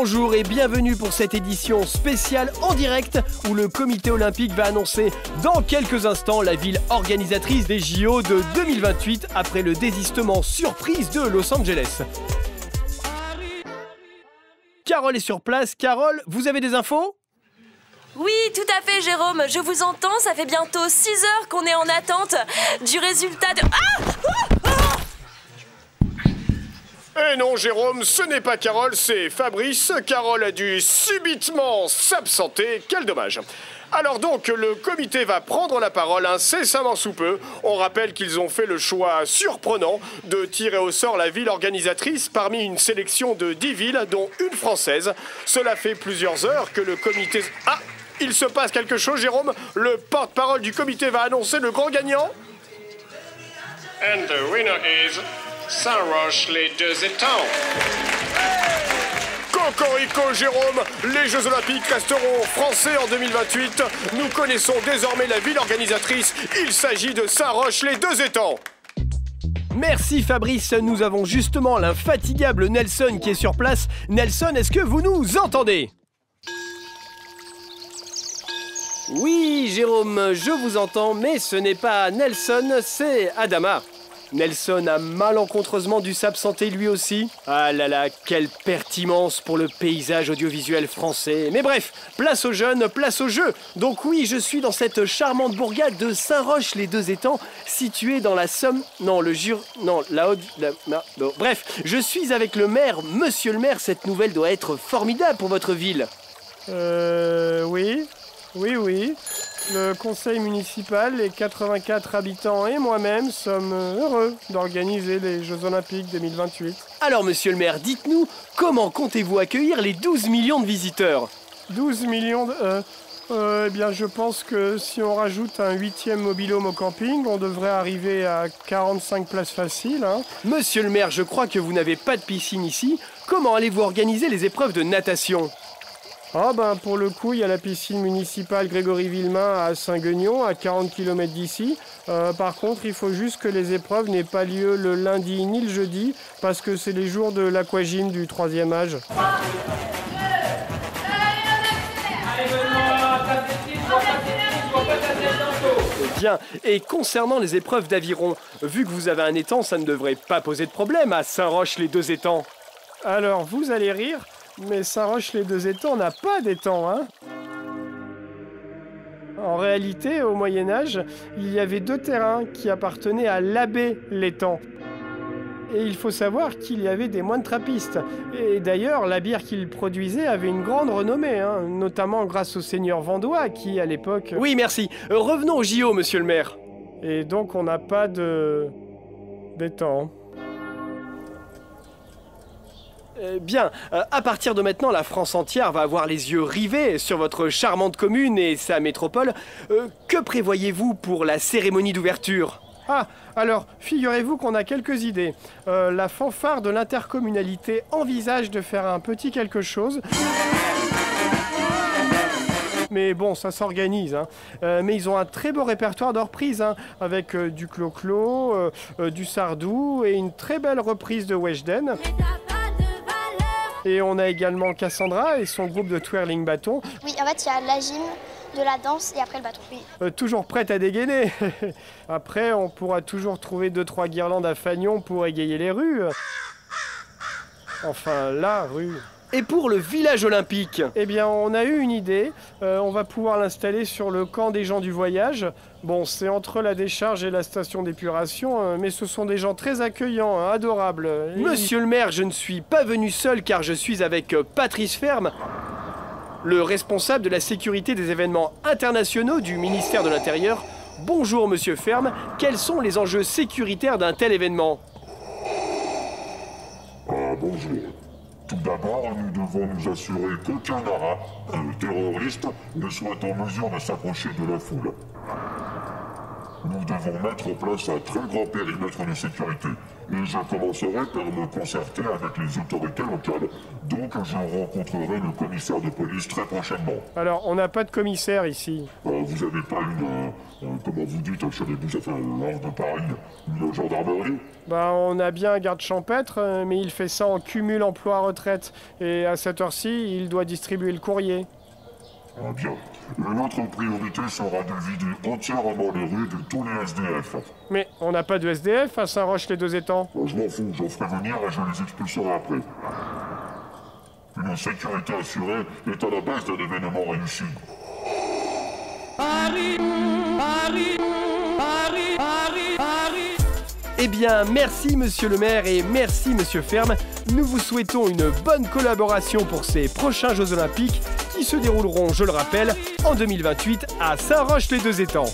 Bonjour et bienvenue pour cette édition spéciale en direct où le comité olympique va annoncer dans quelques instants la ville organisatrice des JO de 2028 après le désistement surprise de Los Angeles. Carole est sur place. Carole, vous avez des infos ? Oui, tout à fait, Jérôme. Je vous entends, ça fait bientôt 6 heures qu'on est en attente du résultat de... Eh non, Jérôme, ce n'est pas Carole, c'est Fabrice. Carole a dû subitement s'absenter. Quel dommage. Alors donc, le comité va prendre la parole incessamment sous peu. On rappelle qu'ils ont fait le choix surprenant de tirer au sort la ville organisatrice parmi une sélection de 10 villes, dont une française. Cela fait plusieurs heures que le comité... Ah, il se passe quelque chose, Jérôme. Le porte-parole du comité va annoncer le grand gagnant. And the winner is Saint-Roch-les-Deux-Étangs. Cocorico, Jérôme, les Jeux Olympiques resteront français en 2028. Nous connaissons désormais la ville organisatrice. Il s'agit de Saint-Roch-les-Deux-Étangs. Merci Fabrice, nous avons justement l'infatigable Nelson qui est sur place. Nelson, est-ce que vous nous entendez ? Oui, Jérôme, je vous entends, mais ce n'est pas Nelson, c'est Adama. Nelson a malencontreusement dû s'absenter lui aussi. Ah là là, quelle pertinence pour le paysage audiovisuel français. Mais bref, place aux jeunes, place au jeu. Donc oui, je suis dans cette charmante bourgade de Saint-Roch-les-Deux-Étangs, située dans la Somme... Non, le Jure... Non, la Haute... non. Bref, je suis avec le maire. Monsieur le maire, cette nouvelle doit être formidable pour votre ville. Oui. Le conseil municipal, les 84 habitants et moi-même sommes heureux d'organiser les Jeux Olympiques 2028. Alors, monsieur le maire, dites-nous, comment comptez-vous accueillir les 12 millions de visiteurs ? 12 millions de... eh bien, je pense que si on rajoute un 8e mobil-home au camping, on devrait arriver à 45 places faciles. Hein. Monsieur le maire, je crois que vous n'avez pas de piscine ici. Comment allez-vous organiser les épreuves de natation ? Ah ben pour le coup, il y a la piscine municipale Grégory Villemain à Saint-Guignon, à 40 km d'ici. Par contre, il faut juste que les épreuves n'aient pas lieu le lundi ni le jeudi, parce que c'est les jours de l'aquagym du 3e âge. Bien, et concernant les épreuves d'aviron, vu que vous avez un étang, ça ne devrait pas poser de problème à Saint-Roch-les-Deux-Étangs. Alors, vous allez rire, mais Saint-Roch-les-Deux-Étangs n'a pas d'étang, hein. En réalité, au Moyen-Âge, il y avait 2 terrains qui appartenaient à l'abbé l'étang. Et il faut savoir qu'il y avait des moines trappistes. Et d'ailleurs, la bière qu'ils produisaient avait une grande renommée, hein, notamment grâce au seigneur Vandois qui, à l'époque... Oui, merci. Revenons au JO, monsieur le maire. Et donc, on n'a pas d'étang. Bien, à partir de maintenant, la France entière va avoir les yeux rivés sur votre charmante commune et sa métropole. Que prévoyez-vous pour la cérémonie d'ouverture ? Ah, alors, figurez-vous qu'on a quelques idées. La fanfare de l'intercommunalité envisage de faire un petit quelque chose. Mais bon, ça s'organise. Hein. Mais ils ont un très beau répertoire de reprises, hein, avec du Clo-Clo, du Sardou et une très belle reprise de Weshden. Et on a également Cassandra et son groupe de twirling bâton. Oui, en fait, il y a la gym, de la danse et après le bâton. Oui. Toujours prête à dégainer. Après, on pourra toujours trouver 2-3 guirlandes à fanion pour égayer les rues. Enfin, la rue. Et pour le village olympique ? Eh bien, on a eu une idée. On va pouvoir l'installer sur le camp des gens du voyage. Bon, c'est entre la décharge et la station d'épuration, mais ce sont des gens très accueillants, hein, adorables. Monsieur le maire, je ne suis pas venu seul car je suis avec Patrice Ferme, le responsable de la sécurité des événements internationaux du ministère de l'Intérieur. Bonjour monsieur Ferme, quels sont les enjeux sécuritaires d'un tel événement ? Bonjour. Tout d'abord, nous devons nous assurer qu'aucun haras, terroriste, ne soit en mesure de s'approcher de la foule. Nous devons mettre en place un très grand périmètre de sécurité. Et je commencerai par me concerter avec les autorités locales. Donc je rencontrerai le commissaire de police très prochainement. Alors, on n'a pas de commissaire ici. Vous n'avez pas Comment vous dites, achetez-vous ça fait hors de Paris, une gendarmerie? Bah, on a bien un garde champêtre, mais il fait ça en cumul emploi-retraite. Et à cette heure-ci, il doit distribuer le courrier. Ah bien. Et notre priorité sera de vider entièrement les rues de tous les SDF. Mais on n'a pas de SDF à Saint-Roch-les-Deux-Étangs. Je m'en fous, j'en ferai venir et je les expulserai après. Une sécurité assurée est à la base d'un événement réussi. Eh bien, merci monsieur le maire et merci monsieur Ferme. Nous vous souhaitons une bonne collaboration pour ces prochains Jeux Olympiques qui se dérouleront, je le rappelle, en 2028 à Saint-Roch-les-Deux-Étangs.